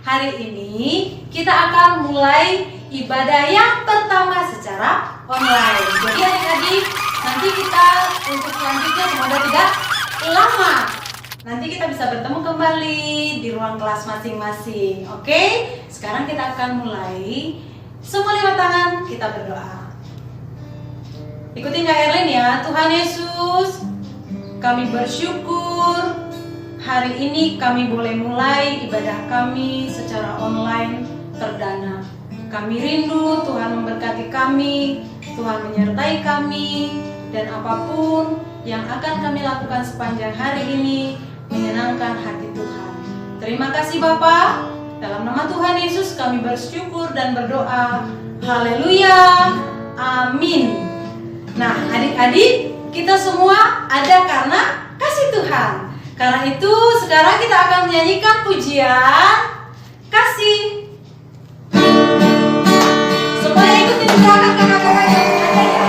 Hari ini kita akan mulai ibadah yang pertama secara online. Jadi adik-adik, nanti kita untuk selanjutnya semoga tidak lama. Nanti kita bisa bertemu kembali di ruang kelas masing-masing. Oke? Sekarang kita akan mulai. Semua lipat tangan, kita berdoa. Ikutin Kak Erlin ya. Tuhan Yesus, kami bersyukur hari ini kami boleh mulai ibadah kami secara online perdana. Kami rindu Tuhan memberkati kami, Tuhan menyertai kami, dan apapun yang akan kami lakukan sepanjang hari ini menyenangkan hati Tuhan. Terima kasih Bapa. Dalam nama Tuhan Yesus kami bersyukur dan berdoa. Haleluya. Amin. Nah, adik-adik, kita semua ada karena kasih Tuhan. Karena itu sekarang kita akan menyanyikan pujian kasih. Semuanya ikutin gerakan kakak-kakak yang ada ya.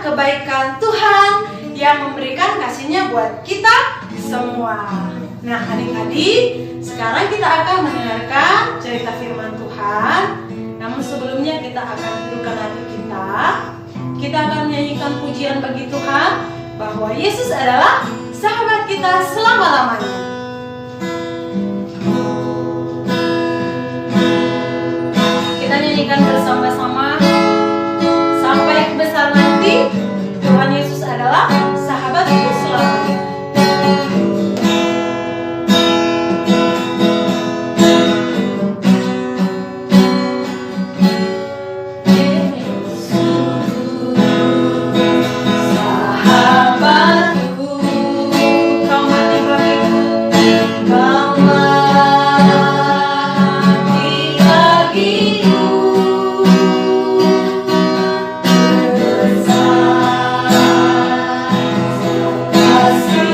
Kebaikan Tuhan yang memberikan kasih-Nya buat kita semua. Nah adik-adik, sekarang kita akan mendengarkan cerita firman Tuhan. Namun sebelumnya kita akan dudukkan hati kita. Kita akan menyanyikan pujian bagi Tuhan bahwa Yesus adalah sahabat kita selama-lamanya. Kita nyanyikan bersama-sama. Sampai besar nanti, Tuhan Yesus adalah sahabatku selamanya. Kasih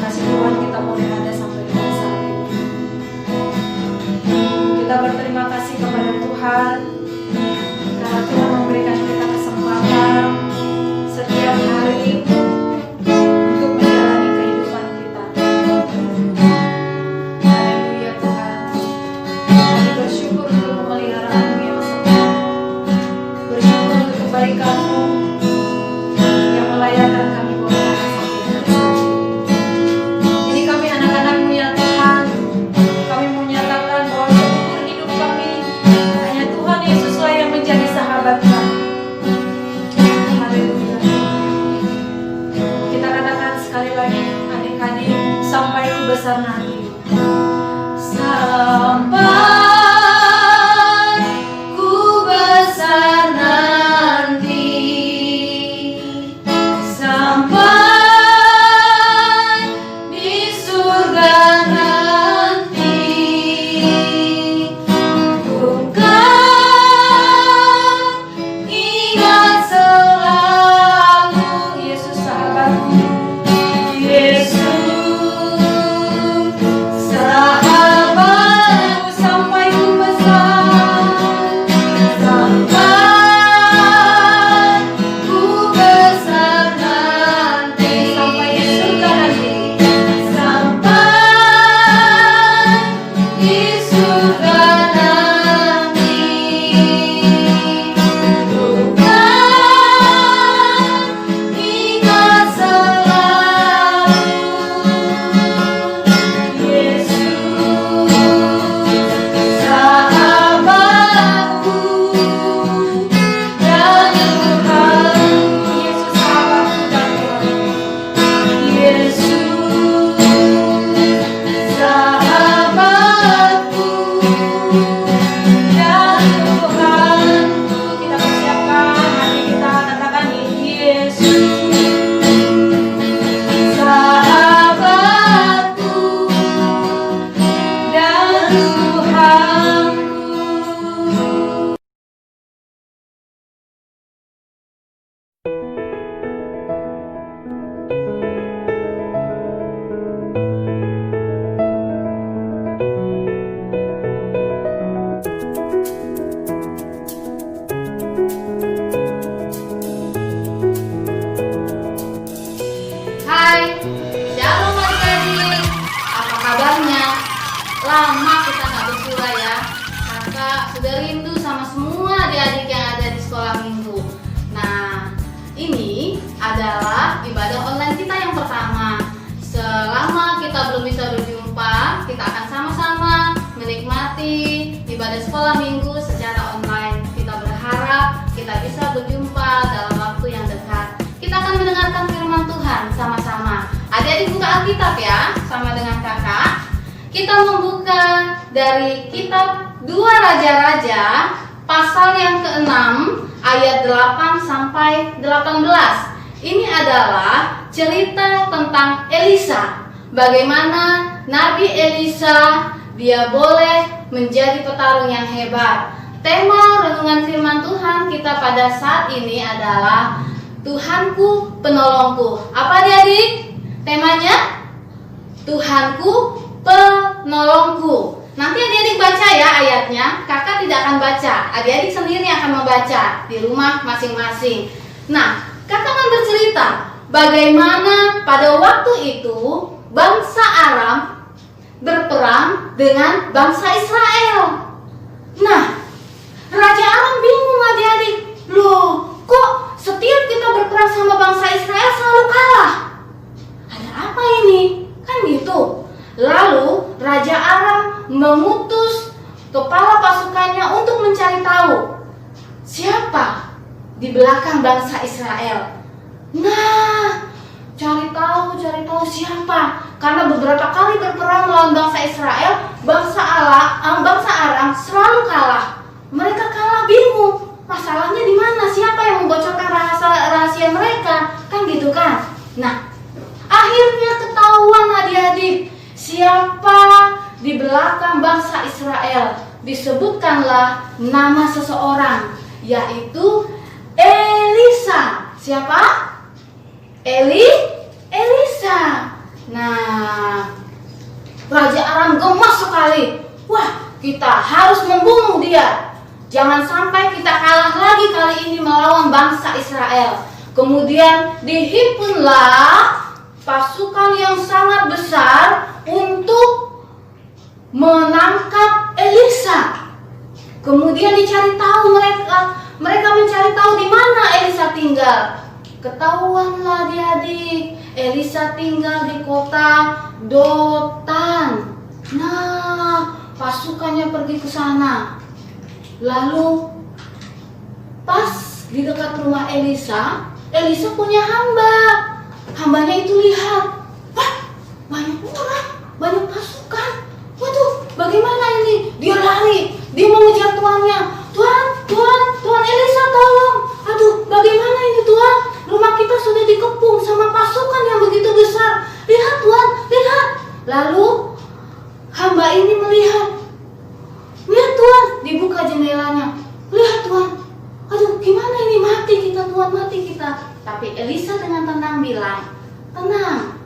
kasih Tuhan kita boleh ada sampai dengan saat ini. Kita berterima kasih kepada Tuhan karena Tuhan memberikan kita kesempatan setiap hari untuk menjalani kehidupan kita. Haleluya Tuhan. Kami bersyukur untuk pemeliharaanmu yang setia. Bersyukur untuk kebaikan-Mu yang melayakkan kami boleh ada sampai dengan saat ini. Ini kami anak-anak-Mu ya Tuhan. Kami menyatakan bahwa seumur hidup kami hanya Tuhan Yesuslah yang menjadi sahabat kami. Haleluya. Kita katakan sekali lagi adik-adik, sampai ku besar nanti. Sampai ku besar nanti, sampai di surga nanti, ku kan ingat selalu Yesus sahabatku, Yesus sahabatku, sampai ku besar, sampai ku besar nanti, sampai di surga nanti, sampai di surga nanti, ku kan ingat selalu Yesus sahabatku dan Tuhanku. Yesus sahabatku dan Tuhanku. Yesus sahabatku dan Tuhanku. Kita persiapkan hati kita, katakan Yesus sahabatku dan Tuhanku. Hai, shalom adik-adik. Apa kabarnya? Lama kita nggak bersua ya. Kakak sudah rindu sama semua adik-adik yang ada di sekolah minggu. Nah, ini adalah ibadah online kita yang pertama. Selama kita belum bisa berjumpa, kita akan sama-sama menikmati ibadah sekolah minggu secara online. Kita berharap kita bisa berjumpa dalam waktu yang dekat. Kita akan mendengarkan firman Tuhan sama-sama. Adik-adik buka Alkitab ya, sama dengan kakak. Kita membuka dari kitab 2 Raja-Raja pasal yang ke-6 ayat 8 sampai 18. Ini adalah cerita tentang Elisa. Bagaimana Nabi Elisa dia boleh menjadi petarung yang hebat. Tema renungan firman Tuhan kita pada saat ini adalah Tuhanku penolongku. Apa adik-adik? Temanya Tuhanku penolongku. Nanti adik-adik baca ya ayatnya. Kakak tidak akan baca, adik-adik sendiri akan membaca di rumah masing-masing. Nah, kakak akan bercerita bagaimana pada waktu itu bangsa Aram berperang dengan bangsa Israel. Nah, Raja Aram bingung adik-adik. Loh, kok setiap kita berperang sama bangsa Israel selalu kalah? Ada apa ini? Kan gitu. Lalu Raja Aram mengutus kepala pasukannya untuk mencari tahu siapa di belakang bangsa Israel. Nah, cari tahu siapa. Karena beberapa kali berperang melawan bangsa Israel, bangsa Aram selalu kalah. Mereka kalah bingung. Masalahnya di mana? Siapa yang membocorkan rahasia mereka? Kan gitu kan? Nah, akhirnya ketahuan adik-adik siapa di belakang bangsa Israel. Disebutkanlah nama seseorang, yaitu Elisa. Siapa? Elisa. Nah, Aram gemas sekali. Wah, kita harus membunuh dia. Jangan sampai kita kalah lagi kali ini melawan bangsa Israel. Kemudian dihimpunlah pasukan yang sangat besar untuk menangkap Elisa. Kemudian dicari tahu mereka mencari tahu di mana Elisa tinggal. Ketahuanlah adik-adik, Elisa tinggal di kota Dotan. Nah, pasukannya pergi ke sana. Lalu pas di dekat rumah Elisa, Elisa punya hamba. Hambanya itu lihat, wah, banyak orang, banyak pasukan. Waduh, bagaimana ini? Dia lari, dia mengejar tuannya. Tuan Elisa tolong. Aduh, bagaimana ini Tuan? Rumah kita sudah dikepung sama pasukan yang begitu besar. Lihat Tuan, lihat. Lalu hamba ini melihat. Lihat Tuan, dibuka jendelanya. Lihat Tuan. Aduh, gimana ini, mati kita Tuan, mati kita. Tapi Elisa dengan tenang bilang, tenang.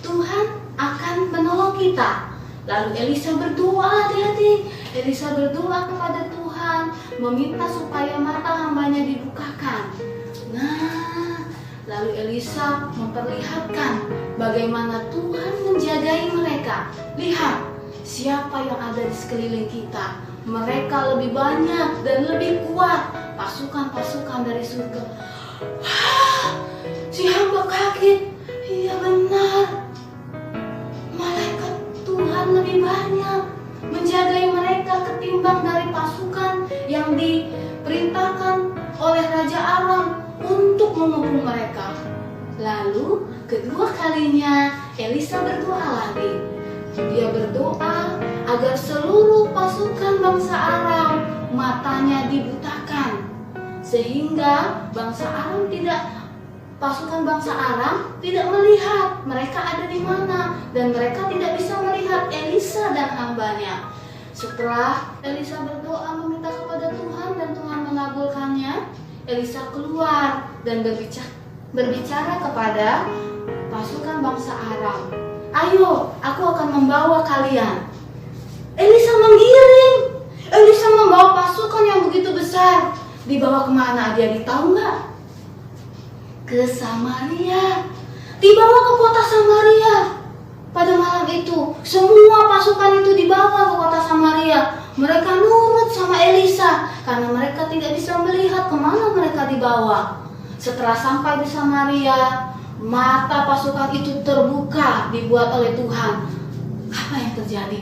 Tuhan akan menolong kita. Lalu Elisa berdoa, adik-adik. Elisa berdoa kepada Tuhan, meminta supaya mata hambanya dibukakan. Nah, lalu Elisa memperlihatkan bagaimana Tuhan menjagai mereka. Lihat, siapa yang ada di sekeliling kita. Mereka lebih banyak dan lebih kuat. Pasukan-pasukan dari surga. Si hamba kaget. Iya benar. Malaikat Tuhan lebih banyak menjagai mereka ketimbang dari pasukan yang diperintahkan oleh Raja Aram untuk mengepung mereka. Lalu kedua kalinya Elisa berdoa lagi. Dia berdoa agar seluruh pasukan bangsa Aram matanya dibutakan, sehingga pasukan bangsa Aram tidak melihat mereka ada di mana, dan mereka tidak bisa melihat Elisa dan hambanya. Setelah Elisa berdoa meminta kepada Tuhan dan Tuhan mengabulkannya, Elisa keluar dan berbicara kepada pasukan bangsa Aram. Ayo, aku akan membawa kalian. Elisa menggiring. Elisa membawa pasukan yang begitu besar. Dibawa kemana adik-adik tahu nggak? Ke Samaria. Dibawa ke kota Samaria. Pada malam itu, semua pasukan itu dibawa ke kota Samaria. Mereka nurut sama Elisa karena mereka tidak bisa melihat kemana mereka dibawa. Setelah sampai di Samaria, mata pasukan itu terbuka, dibuat oleh Tuhan. Apa yang terjadi?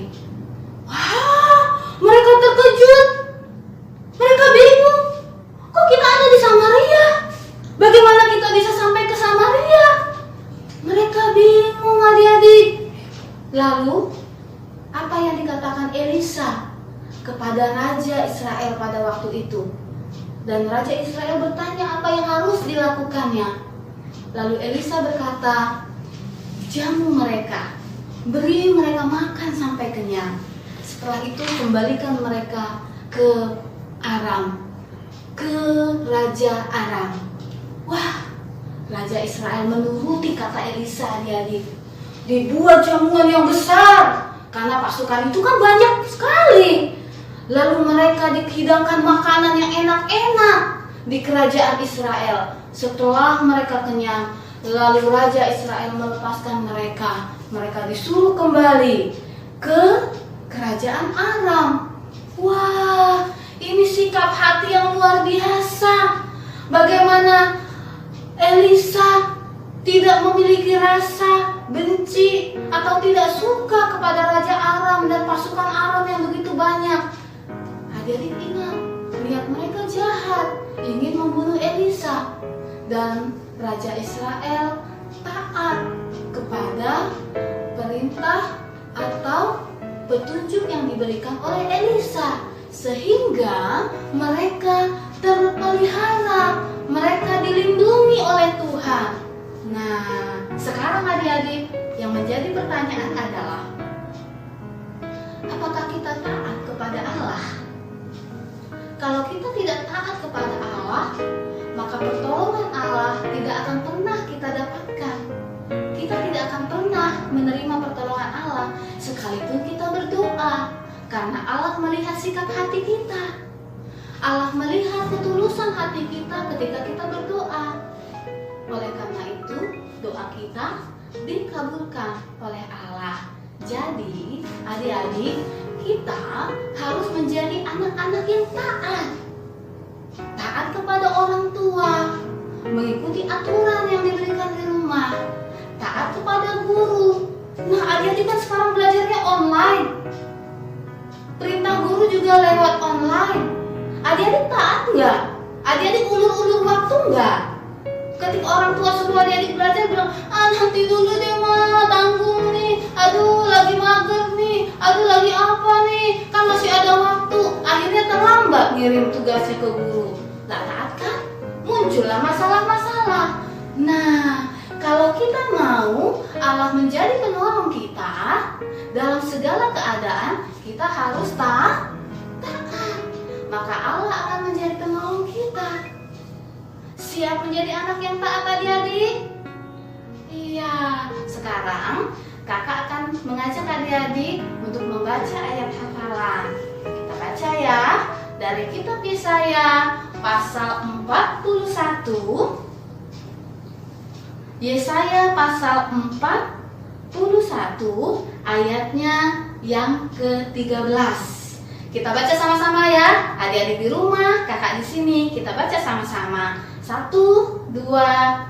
Wah, mereka terkejut. Mereka bingung. Kok kita ada di Samaria? Bagaimana kita bisa sampai ke Samaria? Mereka bingung, adik-adik. Lalu, apa yang dikatakan Elisa kepada Raja Israel pada waktu itu? Dan Raja Israel bertanya apa yang harus dilakukannya. Lalu Elisa berkata, jamu mereka, beri mereka makan sampai kenyang. Setelah itu kembalikan mereka ke Aram, ke Raja Aram. Wah, Raja Israel menuruti kata Elisa, adik-adik. Dibuat jamuan yang besar karena pasukan itu kan banyak sekali. Lalu mereka dihidangkan makanan yang enak-enak di kerajaan Israel. Setelah mereka kenyang, lalu Raja Israel melepaskan mereka. Mereka disuruh kembali ke kerajaan Aram. Wah, ini sikap hati yang luar biasa. Bagaimana Elisa tidak memiliki rasa benci atau tidak suka kepada Raja Aram dan pasukan Aram yang begitu banyak. Adik-adik ingat, lihat mereka jahat, ingin membunuh Elisa. Dan Raja Israel taat kepada perintah atau petunjuk yang diberikan oleh Elisa, sehingga mereka terpelihara, mereka dilindungi oleh Tuhan. Nah, sekarang adik-adik, yang menjadi pertanyaan adalah, apakah kita taat kepada Allah? Kalau kita tidak taat kepada Allah, maka pertolongan Allah tidak akan pernah kita dapatkan. Kita tidak akan pernah menerima pertolongan Allah Allah sekalipun kita berdoa, karena Allah melihat sikap hati kita. Allah melihat ketulusan hati kita ketika kita berdoa. Oleh karena itu, doa kita dikabulkan oleh Allah. Jadi, adik-adik, kita harus menjadi anak-anak yang taat. Taat kepada orang tua, mengikuti aturan yang diberikan di rumah, taat kepada guru. Nah, adik-adik kan sekarang belajarnya online. Perintah guru juga lewat online. Adik-adik taat nggak? Adik-adik ulur-ulur waktu nggak? Ketika orang tua suruh adik-adik belajar bilang, nanti dulu deh ma, tanggung nih, aduh lagi mager nih, aduh lagi apa nih, kan masih ada waktu. Akhirnya terlambat ngirim tugasnya ke guru. Nggak taat kan? Muncullah masalah-masalah. Nah, kalau kita mau Allah menjadi penolong kita dalam segala keadaan, kita harus taat. Maka Allah akan menjadi penolong kita. Siap menjadi anak yang taat adik-adik? Iya, sekarang kakak akan mengajak adik-adik untuk membaca ayat hafalan. Kita baca ya, dari kitab Yesaya pasal 41. Yesaya pasal 41 ayatnya yang ke-13. Kita baca sama-sama ya, adik-adik di rumah, kakak di sini, kita baca sama-sama. 1, 2,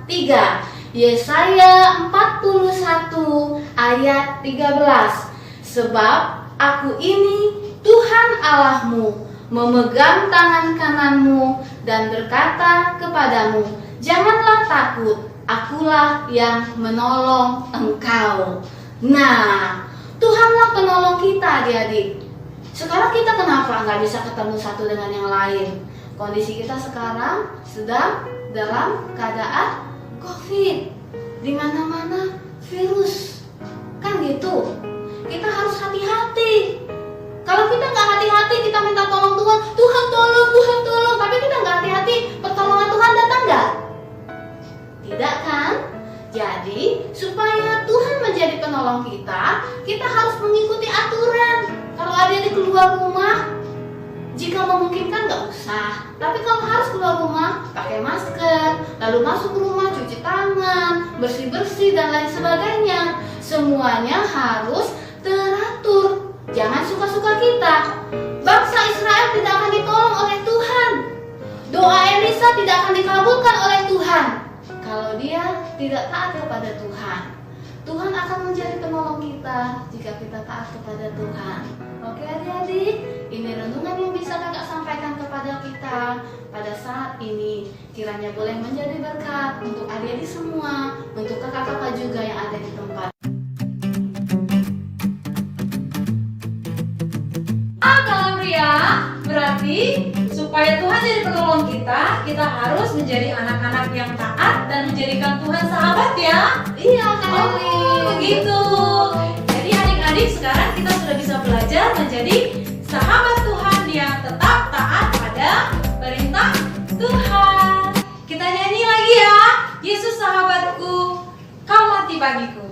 3. Yesaya 41 ayat 13. Sebab aku ini Tuhan Allahmu, memegang tangan kananmu dan berkata kepadamu, janganlah takut, akulah yang menolong engkau. Nah, Tuhanlah penolong kita adik-adik. Sekarang kita kenapa nggak bisa ketemu satu dengan yang lain? Kondisi kita sekarang sedang dalam keadaan COVID. Di mana-mana virus. Kan gitu. Kita harus hati-hati. Kalau kita nggak hati-hati, kita minta tolong Tuhan, Tuhan tolong. Tapi kita nggak hati-hati, pertolongan Tuhan datang nggak? Tidak kan? Jadi, supaya Tuhan menjadi penolong kita, kita harus mengikuti aturan. Kalau adik-adik keluar rumah, jika memungkinkan nggak usah. Tapi kalau harus keluar rumah, pakai masker, lalu masuk rumah, cuci tangan, bersih-bersih dan lain sebagainya. Semuanya harus teratur. Jangan suka-suka kita. Bangsa Israel tidak akan ditolong oleh Tuhan. Doa Elisa tidak akan dikabulkan oleh Tuhan kalau dia tidak taat kepada Tuhan. Tuhan akan menjadi penolong kita jika kita taat kepada Tuhan. Oke adik-adik, ini renungan yang bisa kakak sampaikan kepada kita pada saat ini. Kiranya boleh menjadi berkat untuk adik-adik semua, untuk kakak-kakak juga yang ada di tempat. Kalabria, berarti supaya Tuhan jadi penolong kita, kita harus menjadi anak-anak yang taat dan menjadikan Tuhan sahabat ya. Iya Kalabria. Oh, begitu. Jadi adik-adik sekarang kita sudah bisa belajar menjadi sahabat Tuhan yang tetap taat pada perintah Tuhan. Kita nyanyi lagi ya. Yesus sahabatku, kau mati bagiku.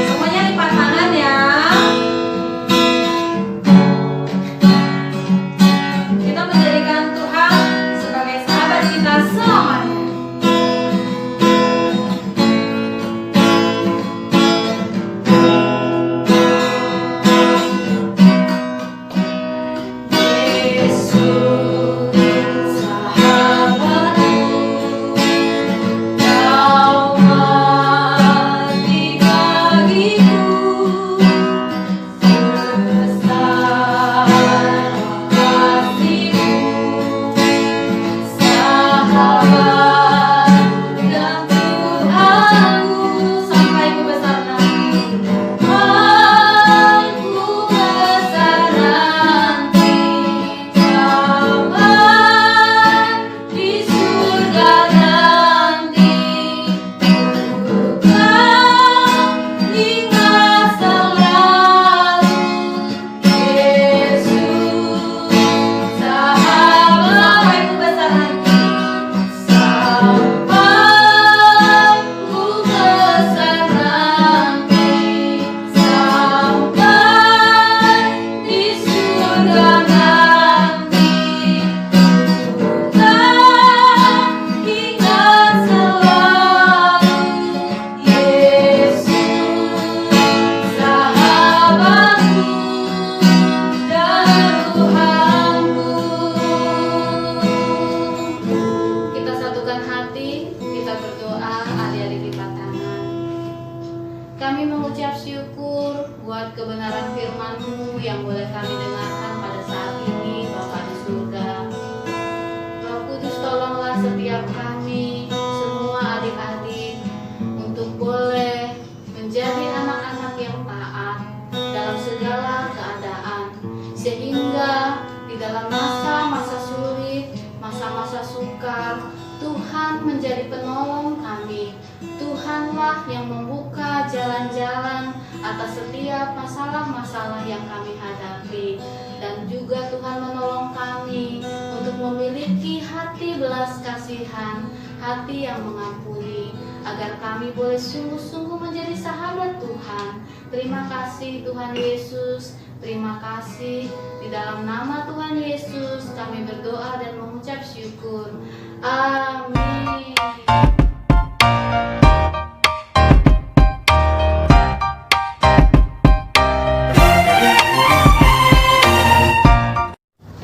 Semuanya lipat tangan ya. Kita menjadikan Tuhan sebagai sahabat kita selamanya. Sahabatku, kau kami mengucap syukur buat kebenaran firman-Mu yang boleh kami dengarkan pada saat ini, Bapa di surga. Roh Kudus, tolonglah setiap kami, semua adik-adik, untuk boleh menjadi anak-anak yang taat dalam segala keadaan, sehingga di dalam masa-masa sulit, masa-masa sukar, Tuhan menjadi penolong kami. Tuhanlah yang membuka jalan-jalan atas setiap masalah-masalah yang kami hadapi. Dan juga Tuhan menolong kami untuk memiliki hati belas kasihan, hati yang mengampuni, agar kami boleh sungguh-sungguh menjadi sahabat Tuhan. Terima kasih Tuhan Yesus, terima kasih. Di dalam nama Tuhan Yesus kami berdoa dan mengucap syukur. Amin.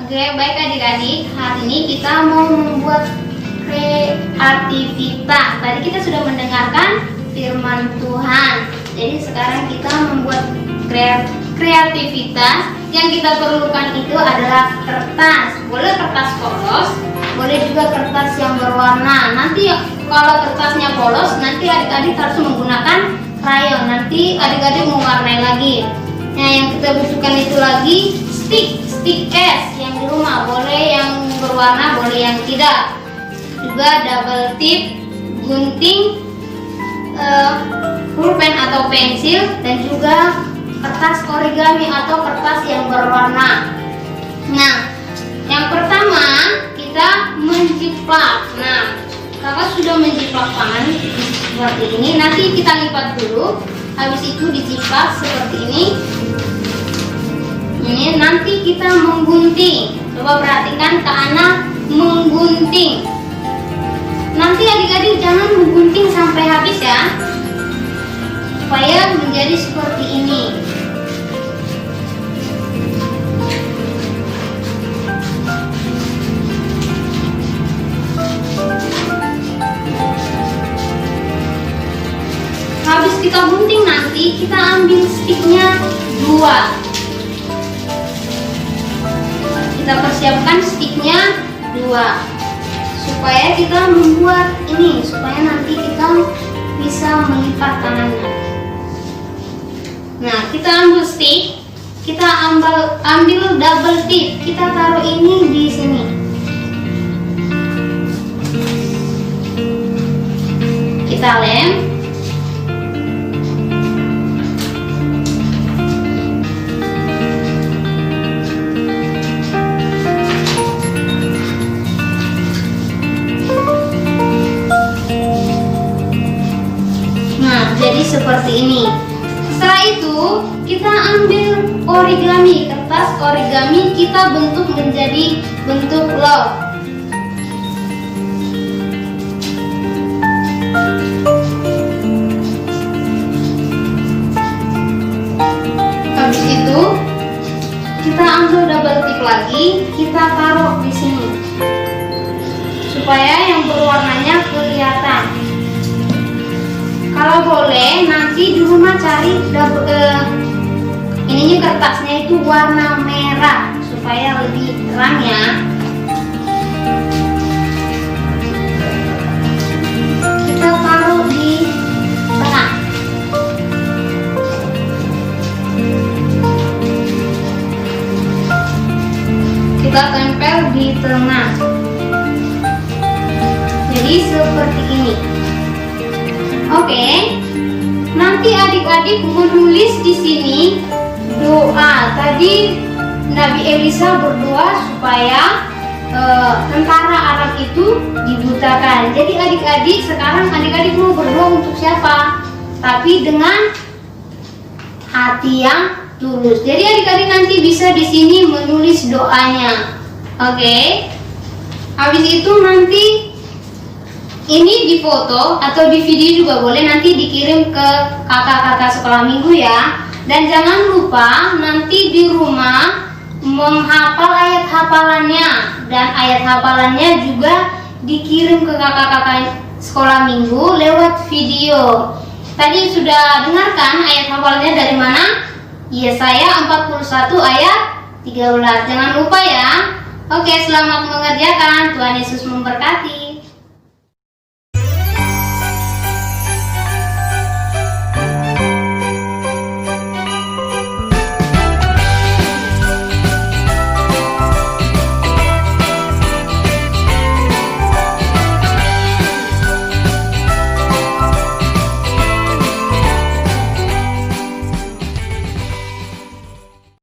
Oke, baik adik-adik, hari ini kita mau membuat kreativitas. Tadi kita sudah mendengarkan firman Tuhan. Jadi sekarang kita membuat kreativitas. Yang kita perlukan itu adalah kertas. Boleh kertas polos, boleh juga kertas yang berwarna. Nanti kalau kertasnya polos, nanti adik-adik harus menggunakan krayon. Nanti adik-adik mewarnai lagi. Nah, yang kita butuhkan itu lagi stick es yang di rumah. Boleh yang berwarna, boleh yang tidak. Juga double tip, gunting, pulpen atau pensil, dan juga kertas origami atau kertas yang berwarna. Nah, yang pertama kita menjiplak. Nah, kakak sudah menjiplak tangan seperti ini. Nanti kita lipat dulu. Habis itu dijiplak seperti ini. Ini nanti kita menggunting. Coba perhatikan ke anak menggunting. Nanti adik-adik jangan menggunting sampai habis ya, supaya menjadi seperti ini. Habis kita gunting, nanti kita ambil sticknya 2. Kita persiapkan sticknya 2 supaya kita membuat ini, supaya nanti kita bisa melipat tangannya. Nah, kita ambil stick, kita ambil double tip, kita taruh ini di sini. Kita lem. Jadi seperti ini. Setelah itu kita ambil origami, kertas origami, kita bentuk menjadi bentuk love. Habis itu kita ambil double tip lagi, kita taruh di sini supaya yang berwarnanya kelihatan. Kalau boleh nanti di rumah cari ininya kertasnya itu warna merah supaya lebih terang ya. Kita taruh di tengah. Kita tempel di tengah. Jadi seperti ini. Oke, nanti adik-adik menulis di sini doa. Tadi Nabi Elisa berdoa supaya tentara Arab itu dibutakan. Jadi adik-adik sekarang adik-adik mau berdoa untuk siapa? Tapi dengan hati yang tulus. Jadi adik-adik nanti bisa di sini menulis doanya. Oke. Habis itu nanti ini difoto atau di video juga boleh, nanti dikirim ke kakak-kakak sekolah minggu ya. Dan jangan lupa nanti di rumah menghafal ayat hafalannya, dan ayat hafalannya juga dikirim ke kakak-kakak sekolah minggu lewat video. tadi sudah dengarkan ayat hafalnya dari mana? Yesaya 41 ayat 13. Jangan lupa ya. Oke, selamat mengerjakan. Tuhan Yesus memberkati.